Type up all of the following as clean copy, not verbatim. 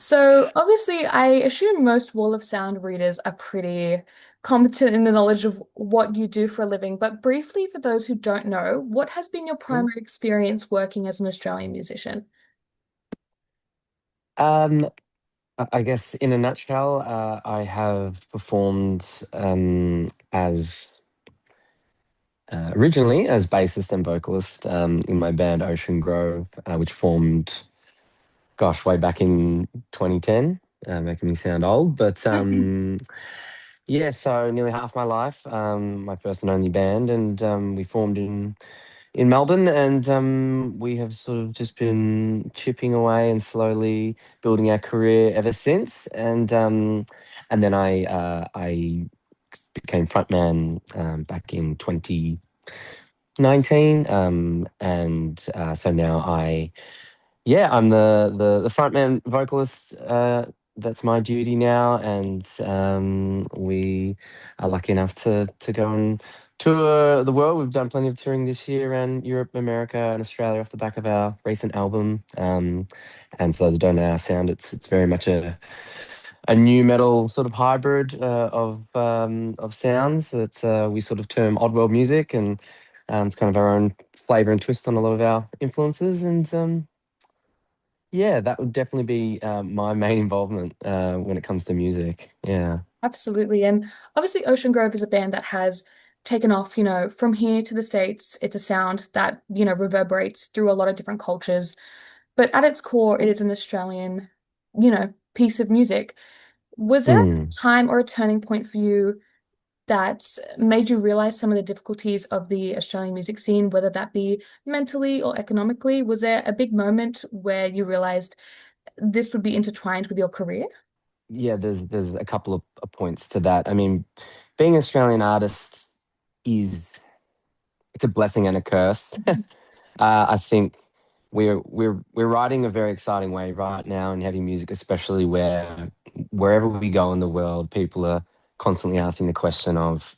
So obviously, I assume most Wall of Sound readers are pretty competent in the knowledge of what you do for a living. But briefly, for those who don't know, what has been your Mm. primary experience working as an Australian musician? Um, I guess in a nutshell, I have performed as originally as bassist and vocalist in my band Ocean Grove, which formed, gosh, way back in 2010, making me sound old. But yeah, so nearly half my life, my first and only band, and we formed in Melbourne, and we have sort of just been chipping away and slowly building our career ever since. And then I became frontman back in 2019, and so now I'm the frontman vocalist. That's my duty now, and we are lucky enough to go and tour the world. We've done plenty of touring this year around Europe, America, and Australia off the back of our recent album. And for those who don't know our sound, it's very much a new metal sort of hybrid of sounds that we sort of term odd world music, and it's kind of our own flavor and twist on a lot of our influences. And yeah, that would definitely be my main involvement when it comes to music. Yeah. Absolutely. And obviously, Ocean Grove is a band that has taken off, from here to the States. It's a sound that, reverberates through a lot of different cultures. But at its core, it is an Australian, piece of music. Was there a Mm. time or a turning point for you that made you realize some of the difficulties of the Australian music scene, whether that be mentally or economically? Was there a big moment where you realized this would be intertwined with your career? Yeah, there's a couple of points to that. I mean, being an Australian artist is it's a blessing and a curse. I think we're riding a very exciting wave right now in heavy music, especially where wherever we go in the world, people are constantly asking the question of,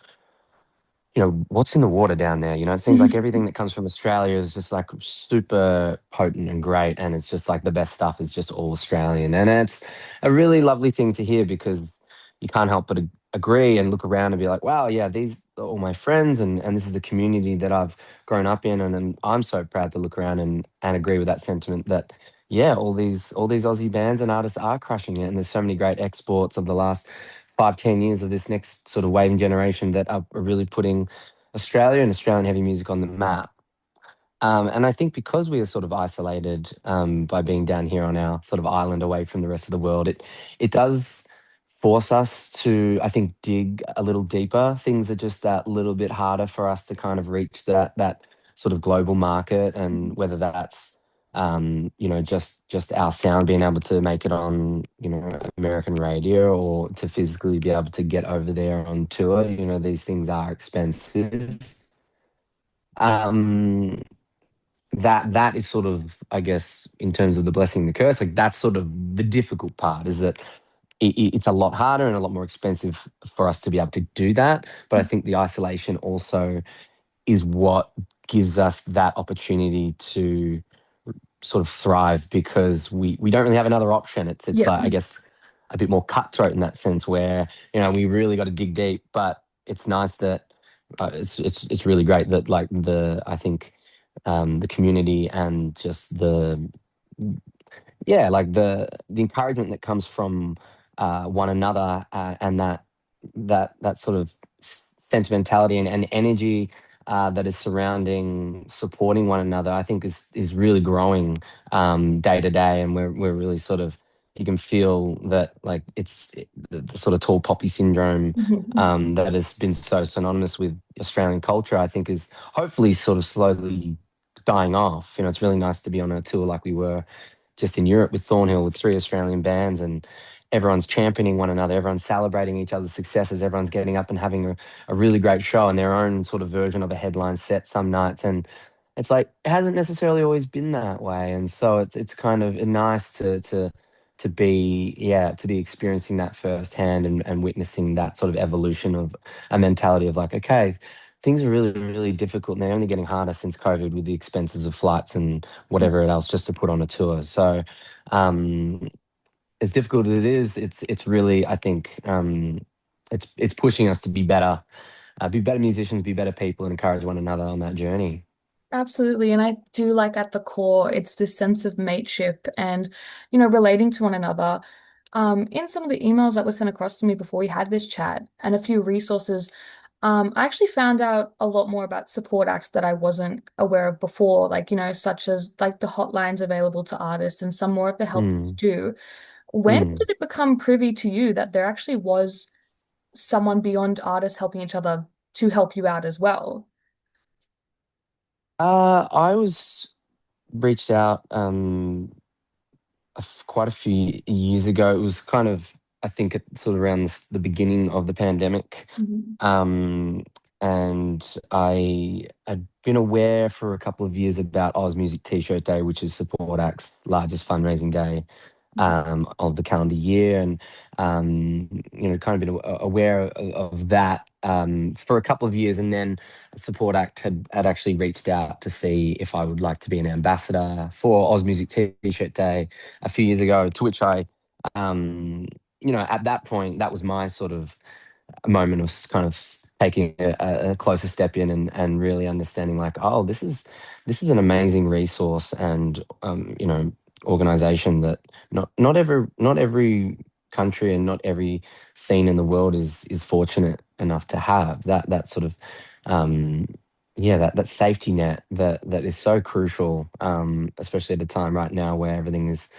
what's in the water down there? It seems like everything that comes from Australia is just like super potent and great, and it's just like the best stuff is just all Australian. And it's a really lovely thing to hear because you can't help but agree and look around and be like, wow, yeah, these are all my friends, and this is the community that I've grown up in. And I'm so proud to look around and agree with that sentiment that, yeah, all these Aussie bands and artists are crushing it. And there's so many great exports of the last 5, 10 years of this next sort of waving generation that are really putting Australia and Australian heavy music on the map. And I think because we are sort of isolated by being down here on our sort of island away from the rest of the world, it does force us to, I think, dig a little deeper. Things are just that little bit harder for us to kind of reach that sort of global market, and whether that's just our sound being able to make it on, American radio, or to physically be able to get over there on tour. These things are expensive. Um, that is sort of, I guess, in terms of the blessing and the curse, like that's sort of the difficult part, is that it's a lot harder and a lot more expensive for us to be able to do that. But I think the isolation also is what gives us that opportunity to sort of thrive, because we don't really have another option. It's Yeah. like, I guess, a bit more cutthroat in that sense, where we really got to dig deep. But it's nice that it's really great that, like, I think the community and just the, yeah, like the encouragement that comes from one another, and that sort of sentimentality and energy that is surrounding supporting one another, I think is really growing day to day. And we're really sort of, you can feel that, like, the sort of tall poppy syndrome Mhm. that has been so synonymous with Australian culture, I think is hopefully sort of slowly dying off. It's really nice to be on a tour like we were just in Europe with Thornhill, with three Australian bands, and everyone's championing one another, everyone's celebrating each other's successes, everyone's getting up and having a really great show and their own sort of version of a headline set some nights. And it's like, it hasn't necessarily always been that way. And so it's kind of nice to be, yeah, to be experiencing that firsthand, and witnessing that sort of evolution of a mentality of like, okay, things are really, really difficult, and they're only getting harder since COVID, with the expenses of flights and whatever else just to put on a tour. So, um, as difficult as it is, it's really, I think, it's pushing us to be better musicians, be better people, and encourage one another on that journey. Absolutely. And I do like at the core, it's this sense of mateship and, relating to one another. In some of the emails that were sent across to me before we had this chat and a few resources, I actually found out a lot more about support acts that I wasn't aware of before, like, such as like the hotlines available to artists and some more of the help you Mm, do. When mm. did it become privy to you that there actually was someone beyond artists helping each other to help you out as well? I was reached out quite a few years ago. It was kind of, I think, sort of around the beginning of the pandemic. Mhm. Um, and I had been aware for a couple of years about Oz Music T-shirt Day, which is Support Act's largest fundraising day of the calendar year, and kind of been aware of that for a couple of years, and then Support Act had actually reached out to see if I would like to be an ambassador for Oz Music T-shirt Day a few years ago. To which um, at that point, that was my sort of a moment of kind of taking a closer step in and really understanding like, oh, this is an amazing resource and organization that not every country and not every scene in the world is fortunate enough to have that sort of um that safety net that is so crucial, especially at a time right now where everything is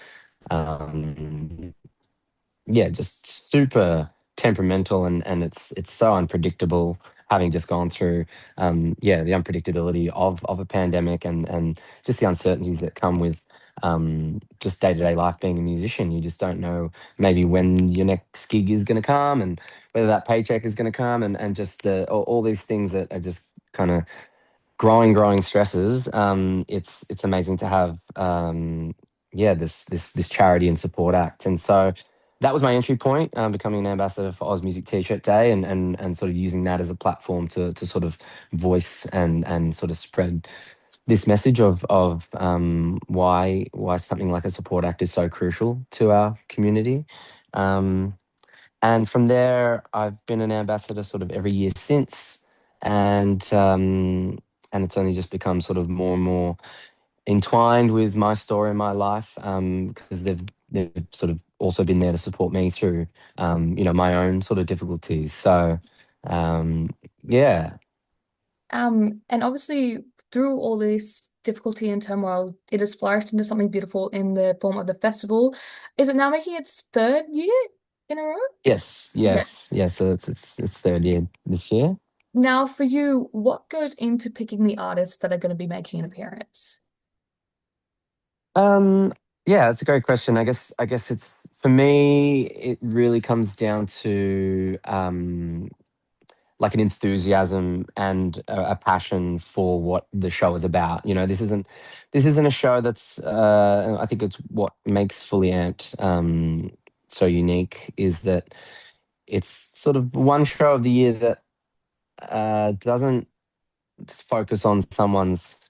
um just super temperamental, and it's so unpredictable, having just gone through the unpredictability of a pandemic, and just the uncertainties that come with just day-to-day life being a musician. You just don't know maybe when your next gig is going to come, and whether that paycheck is going to come, and just all these things that are just kind of growing stresses. It's amazing to have this charity and support act, and so that was my entry point, becoming an ambassador for Oz Music T-shirt Day, and sort of using that as a platform to sort of voice and sort of spread this message of why something like a support act is so crucial to our community. Um, and from there, I've been an ambassador sort of every year since, and it's only just become sort of more and more entwined with my story and my life, because they've sort of also been there to support me through my own sort of difficulties. So um, yeah. And obviously, through all this difficulty and turmoil, it has flourished into something beautiful in the form of the festival. Is it now making its third year in a row? Yes, Okay. yes, yes. So it's third year this year. Now, for you, what goes into picking the artists that are going to be making an appearance? Um, yeah, that's a great question. I guess it's for me, it really comes down to like an enthusiasm and a passion for what the show is about. This isn't a show that's I think it's what makes Fully Amped so unique, is that it's sort of one show of the year that doesn't focus on someone's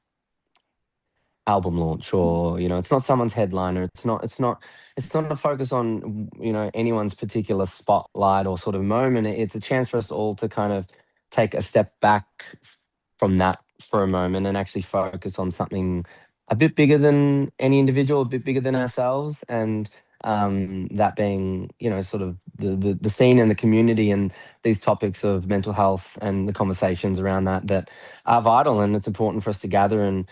album launch, or it's not someone's headliner. It's not a focus on anyone's particular spotlight or sort of moment. It's a chance for us all to kind of take a step back from that for a moment and actually focus on something a bit bigger than any individual, a bit bigger than ourselves, and that being sort of the scene and the community, and these topics of mental health and the conversations around that are vital. And it's important for us to gather and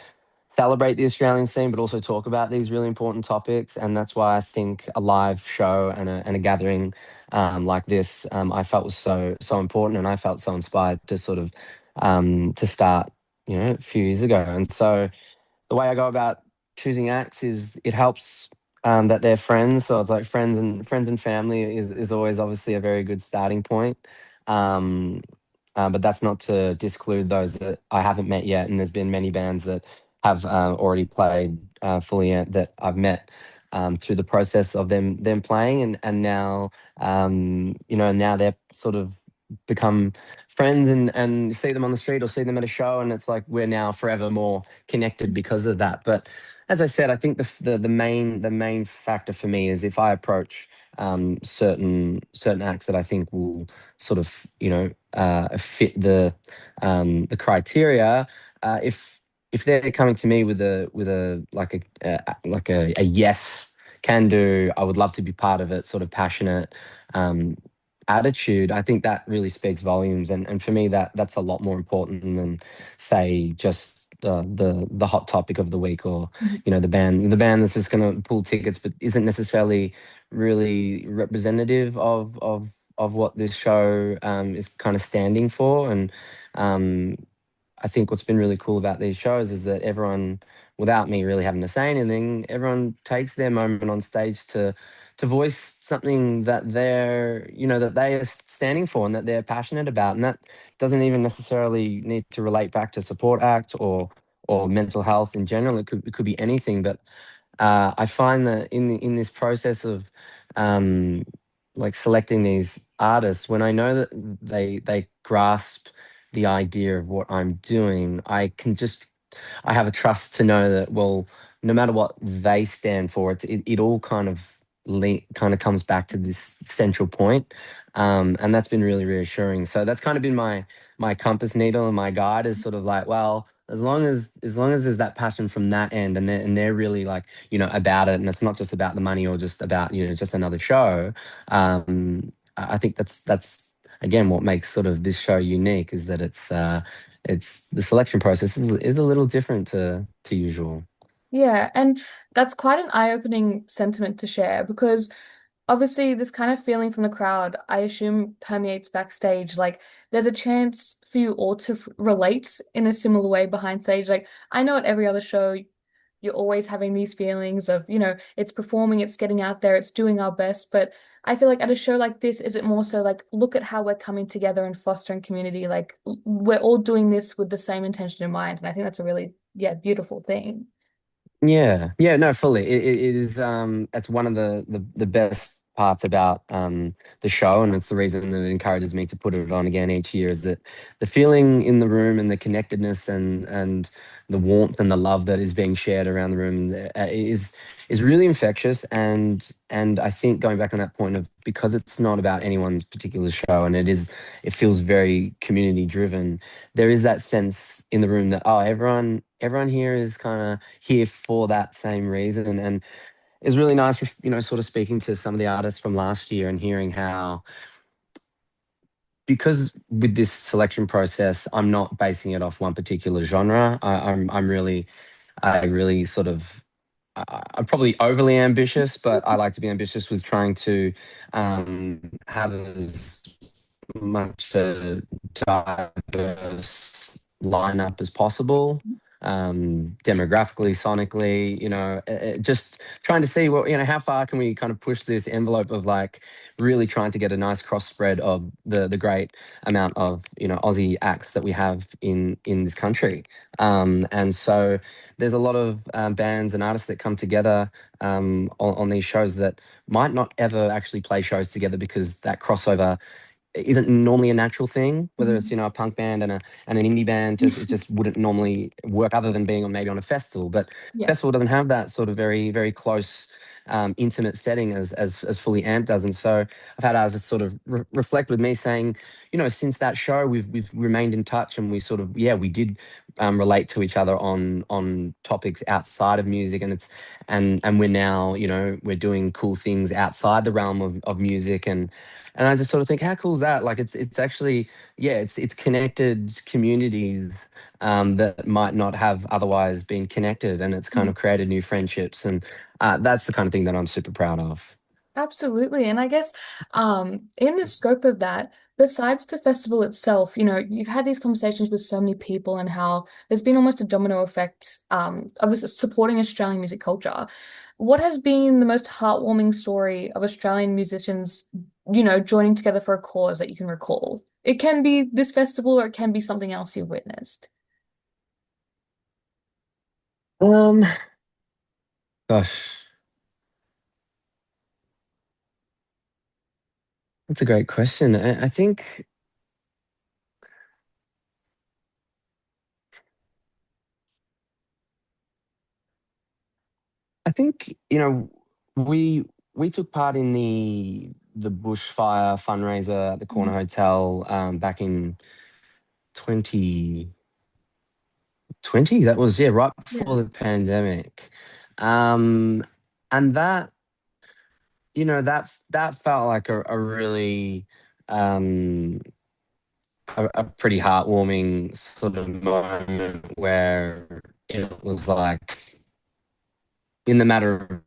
celebrate the Australian scene, but also talk about these really important topics. And that's why I think a live show and a gathering like this, I felt was so important, and I felt so inspired to sort of to start, a few years ago. And so the way I go about choosing acts is it helps that they're friends. So it's like friends and family is always obviously a very good starting point. Um, but that's not to disclude those that I haven't met yet. And there's been many bands that have already played Fully Ant that I've met through the process of them playing, and now now they're sort of become friends and see them on the street or see them at a show, and it's like we're now forever more connected because of that. But as I said, I think the main factor for me is if I approach certain acts that I think will sort of fit the criteria. If they're coming to me with a like a yes can do, I would love to be part of it, sort of passionate um, attitude, I think that really speaks volumes. And for me, that's a lot more important than, say, just the hot topic of the week, or Mhm. the band that's just going to pull tickets, but isn't necessarily really representative of what this show is kind of standing for. And um, I think what's been really cool about these shows is that everyone, without me really having to say anything, everyone takes their moment on stage to voice something that that they are standing for and that they're passionate about. And that doesn't even necessarily need to relate back to support act or mental health in general. It could be anything. But I find that in this process of um, like selecting these artists, when I know that they grasp the idea of what I'm doing, I have a trust to know that, well, no matter what they stand for, it all kind of comes back to this central point. And that's been really reassuring. So that's kind of been my compass needle and my guide, is sort of like, well, as long as there's that passion from that end, and they're really like, about it, and it's not just about the money or just about, just another show. I think that's again what makes sort of this show unique, is that it's the selection process is a little different to usual. Yeah, and that's quite an eye-opening sentiment to share because obviously this kind of feeling from the crowd, I assume, permeates backstage. Like there's a chance for you all to relate in a similar way behind stage. Like I know at every other show, you're always having these feelings of, it's performing, it's getting out there, it's doing our best. But I feel like at a show like this, is it more so like, look at how we're coming together and fostering community? Like we're all doing this with the same intention in mind. And I think that's a really, yeah, beautiful thing. Yeah, yeah, no, fully. It is. That's one of the best parts about the show, and it's the reason that it encourages me to put it on again each year. Is that the feeling in the room and the connectedness and the warmth and the love that is being shared around the room is really infectious. And I think, going back on that point of, because it's not about anyone's particular show, and it feels very community driven, there is that sense in the room that, oh, everyone here is kind of here for that same reason. And it's really nice, sort of speaking to some of the artists from last year and hearing how, because with this selection process, I'm not basing it off one particular genre. I really sort of, I'm probably overly ambitious, but I like to be ambitious with trying to have as much a diverse lineup as possible, demographically, sonically, just trying to see how far can we kind of push this envelope of like really trying to get a nice cross spread of the great amount of, Aussie acts that we have in this country. And so there's a lot of bands and artists that come together on these shows that might not ever actually play shows together, because that crossover isn't normally a natural thing. Whether it's, Mhm. a punk band and an indie band, it just wouldn't normally work, other than being on, maybe on a festival. But Yeah. festival doesn't have that sort of very very close intimate setting as Fully Amped does. And so I've had ours sort of reflect with me, saying, since that show, we've remained in touch, and we sort of, yeah, we did relate to each other on topics outside of music. And we're now, we're doing cool things outside the realm of music. And I just sort of think, how cool is that? Like, it's actually, yeah, it's connected communities that might not have otherwise been connected, and it's kind of created new friendships. And that's the kind of thing that I'm super proud of. Absolutely. And I guess in the scope of that, besides the festival itself, you've had these conversations with so many people and how there's been almost a domino effect of this supporting Australian music culture. What has been the most heartwarming story of Australian musicians, joining together for a cause that you can recall? It can be this festival or it can be something else you've witnessed. Um, Gosh, that's a great question. I think. think, we took part in the bushfire fundraiser at the Corner Mhm. Hotel back in 2020. That was, yeah, right before Yeah. the pandemic. Um, and that felt like a really um a pretty heartwarming sort of moment where it was like in the matter of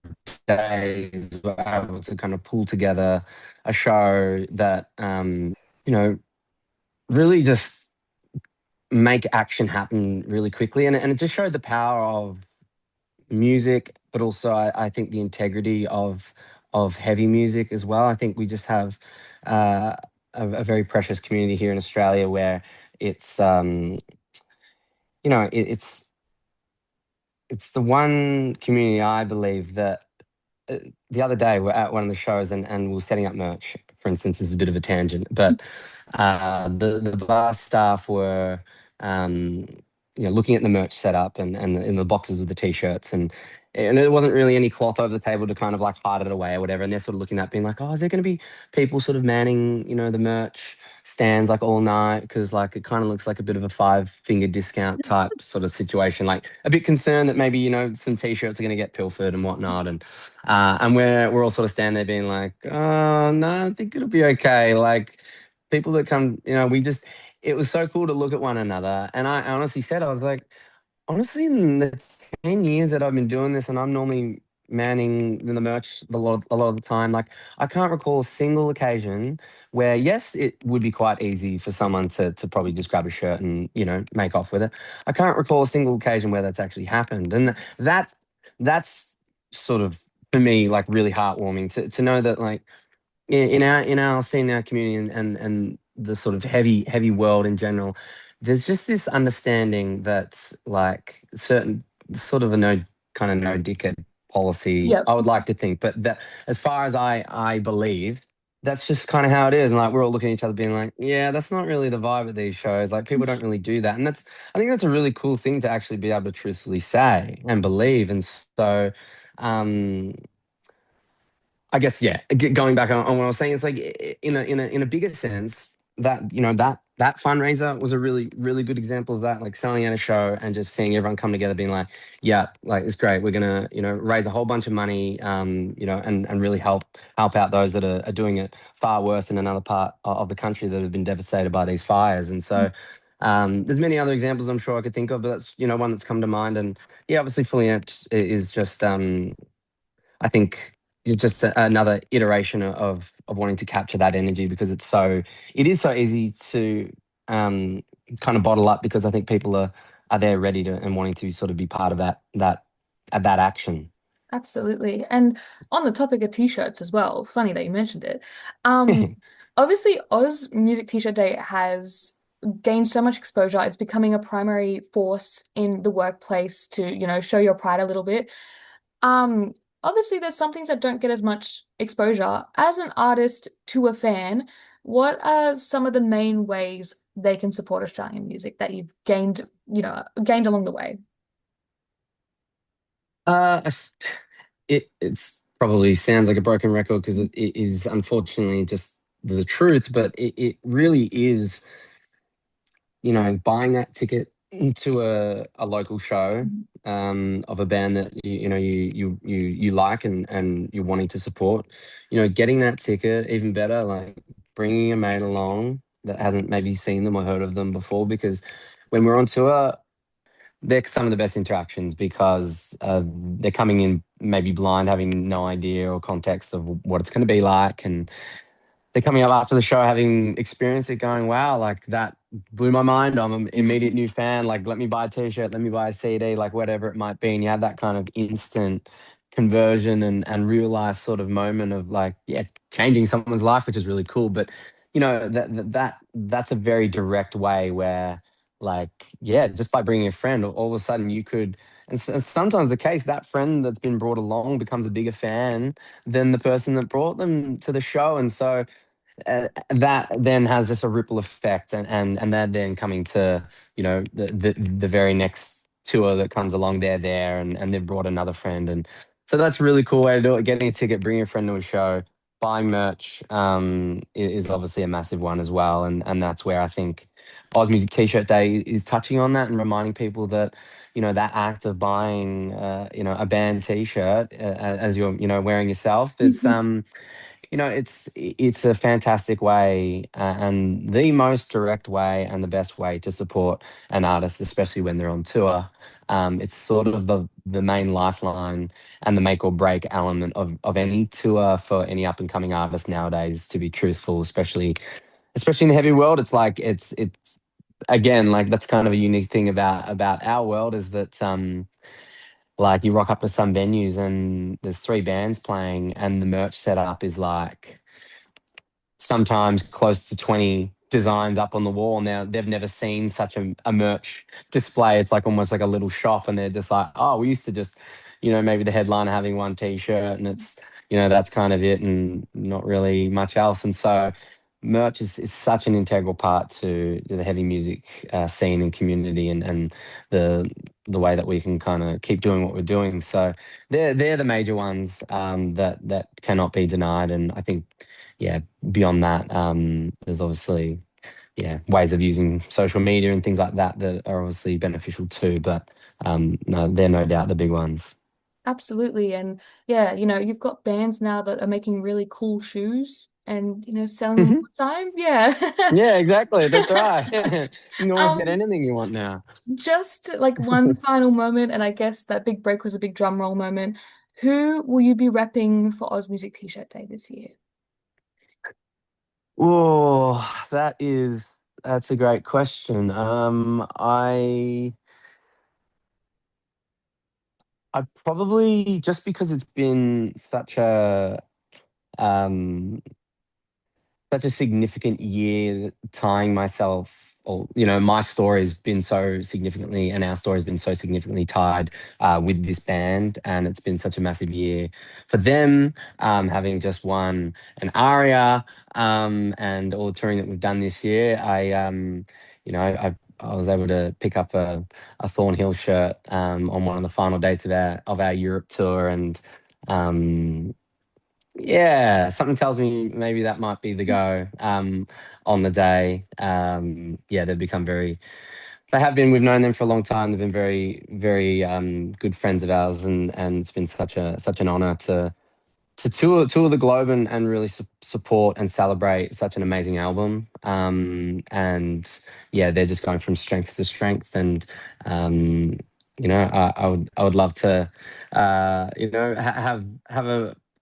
days, we were able to kind of pull together a show that, you know, really just make action happen really quickly. And it just showed the power of music, but also I think the integrity of heavy music as well. I think we just have uh, a very precious community here in Australia where it's, it's the one community I believe that uh, the other day we're at one of the shows and we are setting up merch. For instance, this is a bit of a tangent, but the bar staff were um, looking at the merch setup and in the boxes with the t-shirts and there wasn't really any cloth over the table to kind of like hide it away or whatever. And they're sort of looking at that being like, oh, is there going to be people sort of manning, the merch stands like all night? Because like it kind of looks like a bit of a five-finger discount type sort of situation. Like a bit concerned that maybe, some t-shirts are going to get pilfered and whatnot. And we're all sort of standing there being like, oh no, I think it'll be okay. Like people that come, it was so cool to look at one another. And I honestly said, I was like, honestly, in the 10 years that I've been doing this, and I'm normally manning the merch a lot of the time, like I can't recall a single occasion where, yes, it would be quite easy for someone to probably just grab a shirt and, make off with it. I can't recall a single occasion where that's actually happened. And that's sort of for me like really heartwarming to know that like in our scene, our community, and the sort of heavy world in general, there's just this understanding that like certain sort of a no dickhead policy. Yep. I would like to think, but that as far as I believe. That's just kind of how it is, and like we're all looking at each other, being like, "Yeah, that's not really the vibe of these shows. Like, people don't really do that." And I think that's a really cool thing to actually be able to truthfully say and believe. And so, um, I guess, yeah. Going back on what I was saying, it's like in a bigger sense that that fundraiser was a really good example of that. Like selling at a show and just seeing everyone come together, being like, yeah, like it's great. We're gonna raise a whole bunch of money, and really help out those that are doing it far worse in another part of the country that have been devastated by these fires. And so. There's many other examples I'm sure I could think of, but that's one that's come to mind. And yeah, obviously, Fully Amped is just I think it's just another iteration of wanting to capture that energy because it is so easy to um, kind of bottle up because I think people are there ready to and wanting to sort of be part of that action. Absolutely. And on the topic of t-shirts as well, funny that you mentioned it. Um, Obviously Oz Music T-shirt Day has gained so much exposure. It's becoming a primary force in the workplace to, show your pride a little bit. Um, Obviously there's some things that don't get as much exposure. As an artist to a fan, what are some of the main ways they can support Australian music that you've gained along the way? Uh, it's probably sounds like a broken record because it is unfortunately just the truth, but it really is buying that ticket to a local show of a band that you like and you're wanting to support, getting that ticket, even better, like bringing a mate along that hasn't maybe seen them or heard of them before, because when we're on tour, they're some of the best interactions because they're coming in maybe blind, having no idea or context of what it's going to be like, and they're coming up after the show having experienced it going, wow, like that blew my mind. I'm an immediate new fan. Like, let me buy a t-shirt, let me buy a CD, like whatever it might be. And you have that kind of instant conversion and real life sort of moment of like, yeah, changing someone's life, which is really cool. But that's a very direct way where like, yeah, just by bringing a friend, all of a sudden you could, and sometimes the case that friend that's been brought along becomes a bigger fan than the person that brought them to the show. And so that then has just a ripple effect, and that then coming to the very next tour that comes along, they're there and they've brought another friend, and So that's a really cool way to do it. Getting a ticket, bringing a friend to a show, buying merch, is obviously a massive one as well. And that's where I think Oz Music T-shirt Day is touching on that and reminding people that, that act of buying, a band T-shirt as you're, wearing yourself. It's a fantastic way and the most direct way and the best way to support an artist, especially when they're on tour. It's sort of the main lifeline and the make or break element of any tour for any up and coming artist nowadays. To be truthful, especially in the heavy world, it's like it's again like that's kind of a unique thing about our world is that like you rock up to some venues and there's three bands playing and the merch setup is like sometimes close to 20 designs up on the wall. Now they've never seen such a merch display. It's like almost like a little shop, and they're just like, oh, we used to just, maybe the headliner having one t-shirt and it's, that's kind of it and not really much else. And so merch is such an integral part to the heavy music scene and community and the the way that we can kind of keep doing what we're doing. So they're the major ones that cannot be denied. And I think, yeah, beyond that, there's obviously, yeah, ways of using social media and things like that that are obviously beneficial too. But no, they're no doubt the big ones. Absolutely. And yeah, you've got bands now that are making really cool shoes and, selling them all Mhm. the time. Yeah. Yeah, exactly. That's right. You can almost get Um, anything you want now. just like one final moment, and I guess that big break was a big drum roll moment. Who will you be repping for Oz Music T-shirt Day this year? Oh, that's a great question. I probably just because it's been um such a significant year tying myself or my story has been so significantly and our story has been so significantly tied with this band, and it's been such a massive year for them, having just won an aria, and all the touring that we've done this year. I was able to pick up a Thornhill shirt on one of the final dates of our Europe tour, and yeah, something tells me maybe that might be the go on the day. Yeah, they have been, we've known them for a long time. They've been very, very good friends of ours, and it's been such an honor to tour the globe and really support and celebrate such an amazing album. And yeah, they're just going from strength to strength. And I would love to have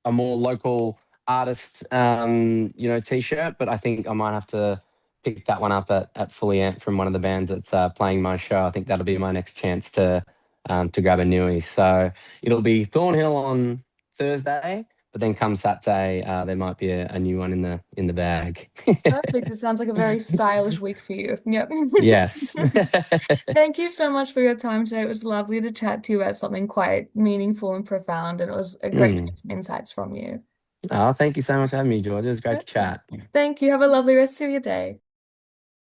a more local artist t-shirt, but I think I might have to pick that one up at Fully Amp from one of the bands that's playing my show. I think that'll be my next chance to grab a newie. So it'll be Thornhill on Thursday, but then come Saturday, there might be a new one in the bag. Perfect. It sounds like a very stylish week for you. Yep. Yes. Thank you so much for your time today. It was lovely to chat to you about something quite meaningful and profound, and it was great to Mm. get some insights from you. Oh, thank you so much for having me, George. It was great to chat. Thank you. Have a lovely rest of your day.